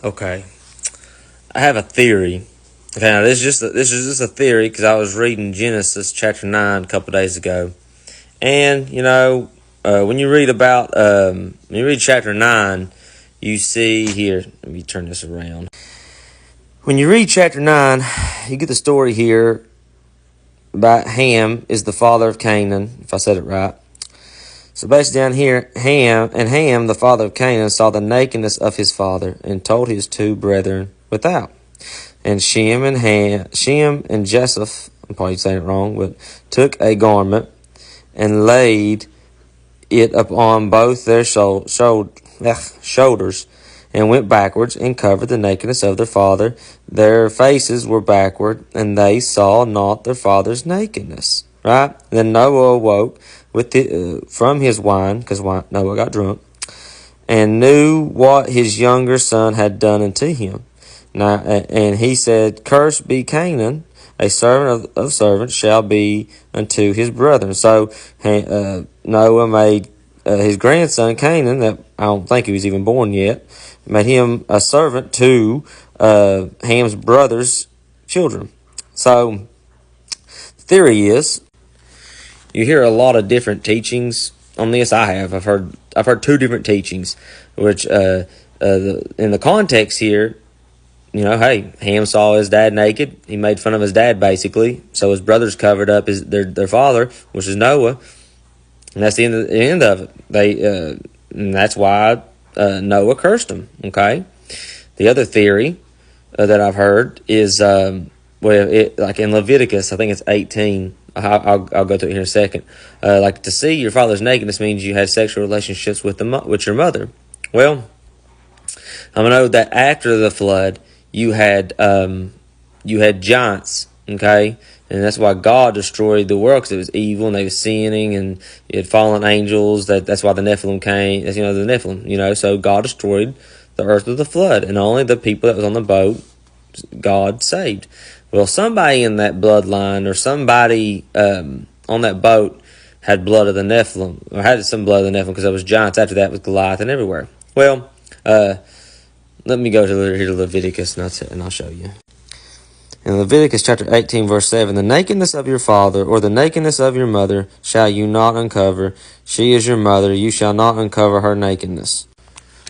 Okay, I have a theory. Okay, now this is just a theory because I was reading Genesis chapter 9 a couple days ago, and when you read chapter 9, you see here. Let me turn this around. When you read chapter 9, you get the story here about Ham is the father of Canaan, if I said it right. So basically down here, Ham, the father of Canaan, saw the nakedness of his father and told his two brethren without. And Shem and Japheth, I'm probably saying it wrong, but took a garment and laid it upon both their shoulders and went backwards and covered the nakedness of their father. Their faces were backward, and they saw not their father's nakedness. Right? Then Noah awoke from his wine, because Noah got drunk, and knew what his younger son had done unto him. Now, and he said, "Cursed be Canaan, a servant of servants shall be unto his brethren." So Noah made his grandson Canaan, that I don't think he was even born yet, made him a servant to Ham's brother's children. So the theory is, you hear a lot of different teachings on this. I've heard two different teachings, which in the context here, hey, Ham saw his dad naked. He made fun of his dad, basically. So his brothers covered up their father, which is Noah. And that's the end of it. And that's why Noah cursed him, okay? The other theory that I've heard is, like in Leviticus, I think it's 18. I'll go through it here in a second. Like to see your father's nakedness means you had sexual relationships with your mother. Well, I know that after the flood, you had giants, okay, and that's why God destroyed the world, because it was evil and they were sinning, and you had fallen angels. That's why the Nephilim came. The Nephilim, So God destroyed the earth with the flood, and only the people that was on the boat, God saved. Well, somebody in that bloodline, or somebody on that boat, had blood of the Nephilim, or had some blood of the Nephilim, because there was giants after that with Goliath and everywhere. Well, let me go to Leviticus, and I'll show you. In Leviticus chapter 18, verse 7, "The nakedness of your father, or the nakedness of your mother, shall you not uncover. She is your mother, you shall not uncover her nakedness."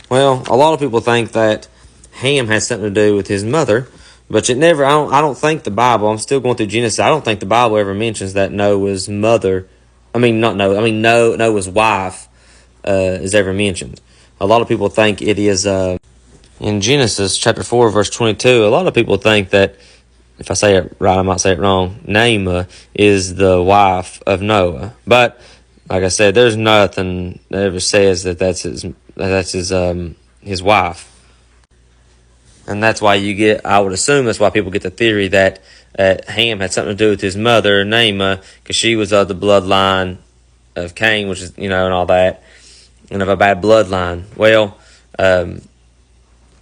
Well, a lot of people think that Ham has something to do with his mother, but it never. I don't think the Bible. I'm still going through Genesis. I don't think the Bible ever mentions that Noah's mother. Noah's wife is ever mentioned. A lot of people think it is in Genesis chapter 4, verse 22. A lot of people think that, if I say it right, I might say it wrong, Naamah is the wife of Noah. But like I said, there's nothing that ever says that that's his wife. And that's why I would assume that's why people get the theory that Ham had something to do with his mother, Naamah, because she was of the bloodline of Cain, which is, and all that, and of a bad bloodline. Well,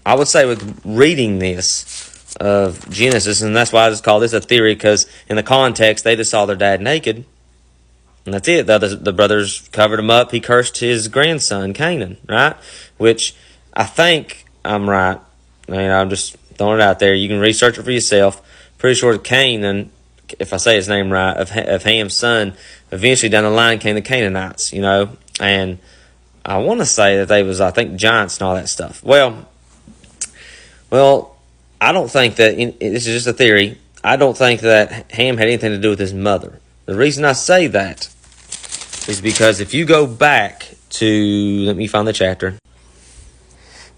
I would say with reading this of Genesis, and that's why I just call this a theory, because in the context, they just saw their dad naked, and that's it. The brothers covered him up. He cursed his grandson, Canaan, right? Which I think I'm right. I'm just throwing it out there. You can research it for yourself. Pretty sure Canaan, if I say his name right, of Ham's son, eventually down the line came the Canaanites, and I want to say that they was, I think, giants and all that stuff. Well, I don't think that, this is just a theory, I don't think that Ham had anything to do with his mother. The reason I say that is because if you go back to, let me find the chapter.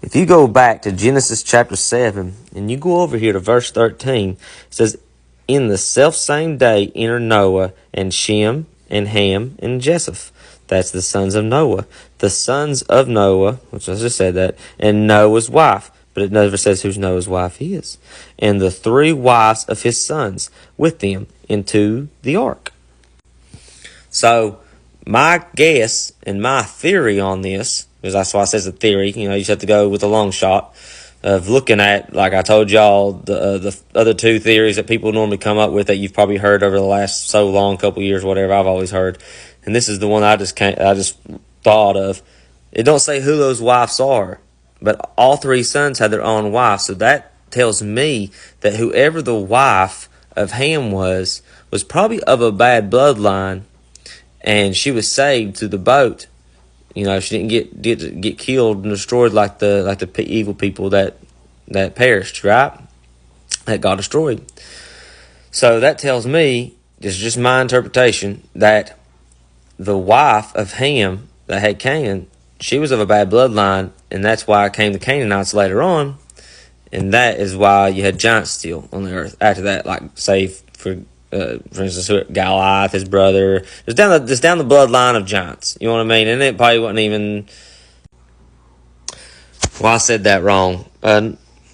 If you go back to Genesis chapter 7, and you go over here to verse 13, it says, "In the selfsame day entered Noah, and Shem, and Ham, and Japheth." That's the sons of Noah. The sons of Noah, which I just said that, and Noah's wife. But it never says who Noah's wife is. "And the three wives of his sons with them into the ark." So, my guess and my theory on this, because that's why it says a theory, you just have to go with a long shot of looking at, like I told y'all, the other two theories that people normally come up with that you've probably heard over the last so long, couple years, whatever, I've always heard. And this is the one I just thought of. It don't say who those wives are. but all three sons had their own wives. So that tells me that whoever the wife of Ham was probably of a bad bloodline, and she was saved through the boat. She didn't get killed and destroyed like the evil people that perished, right? That got destroyed. So that tells me, this is just my interpretation, that the wife of Ham that had Canaan, she was of a bad bloodline, and that's why came the Canaanites later on, and that is why you had giants still on the earth after that. Like, say, for instance, Goliath, his brother, just down the bloodline of giants. You know what I mean? And it probably wasn't even. Well, I said that wrong.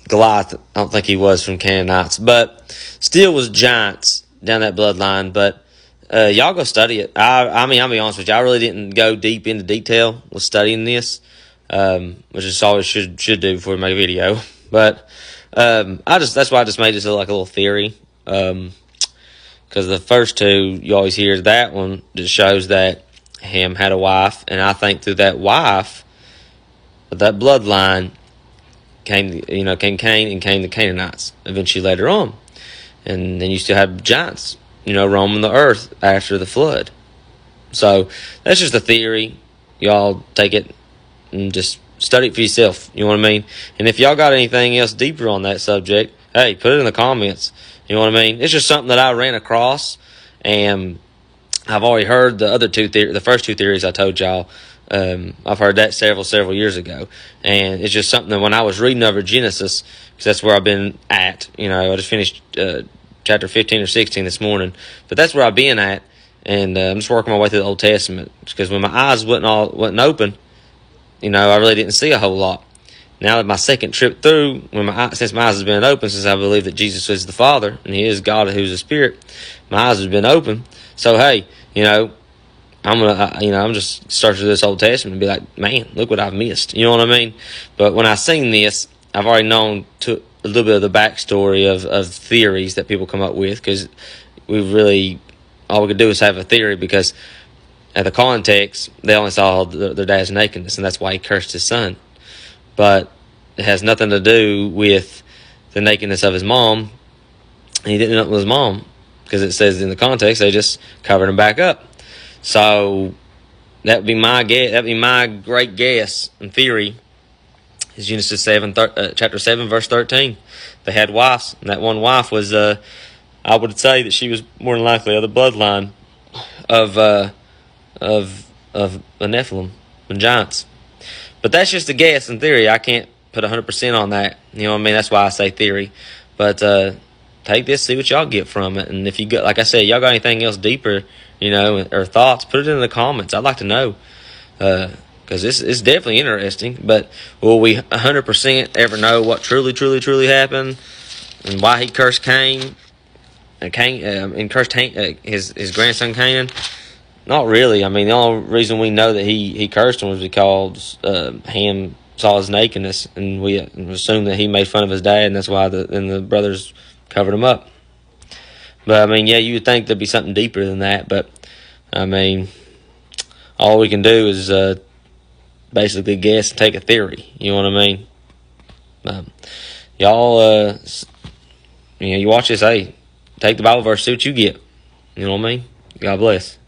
Goliath, I don't think he was from Canaanites, but still was giants down that bloodline. But y'all go study it. I mean, I'll be honest with you, I really didn't go deep into detail with studying this, which is always should do before we make a video. But that's why I just made this like a little theory. Because the first two, you always hear that one that shows that Ham had a wife, and I think through that wife, that bloodline, came Cain and came the Canaanites eventually later on. And then you still have giants, roaming the earth after the flood. So that's just a theory. Y'all take it and just study it for yourself. You know what I mean? And if y'all got anything else deeper on that subject, hey, put it in the comments. You know what I mean? It's just something that I ran across, and I've already heard the first two theories I told y'all. I've heard that several years ago, and it's just something that when I was reading over Genesis, because that's where I've been at. I just finished chapter 15 or 16 this morning, but that's where I've been at, and I'm just working my way through the Old Testament, because when my eyes wasn't open, I really didn't see a whole lot. Now that my second trip through, since my eyes have been open, since I believe that Jesus is the Father and He is God who's a Spirit, my eyes have been open. So hey, I'm just searching through this Old Testament and be like, man, look what I've missed. You know what I mean? But when I seen this, I've already known a little bit of the backstory of theories that people come up with, because all we could do is have a theory, because at the context, they only saw their dad's nakedness, and that's why he cursed his son. But it has nothing to do with the nakedness of his mom, and he didn't know it was his mom, because it says in the context they just covered him back up. So that would be my guess. That would be my great guess and theory. Is Genesis chapter 7, verse 13. They had wives, and that one wife was, I would say that she was more than likely of the bloodline of the Nephilim, the giants. But that's just a guess and theory. I can't put 100% on that. You know what I mean? That's why I say theory. But take this, see what y'all get from it. And if you got, like I said, y'all got anything else deeper, or thoughts, put it in the comments. I'd like to know. Because this is definitely interesting. But will we 100% ever know what truly happened, and why he cursed Cain, and cursed his grandson Canaan? Not really. I mean, the only reason we know that he cursed him was because Ham saw his nakedness, and we assume that he made fun of his dad, and that's why the brothers covered him up. But I mean, yeah, you would think there'd be something deeper than that. But I mean, all we can do is basically guess and take a theory. You know what I mean? Y'all, you watch this. Hey, take the Bible verse, see what you get. You know what I mean? God bless.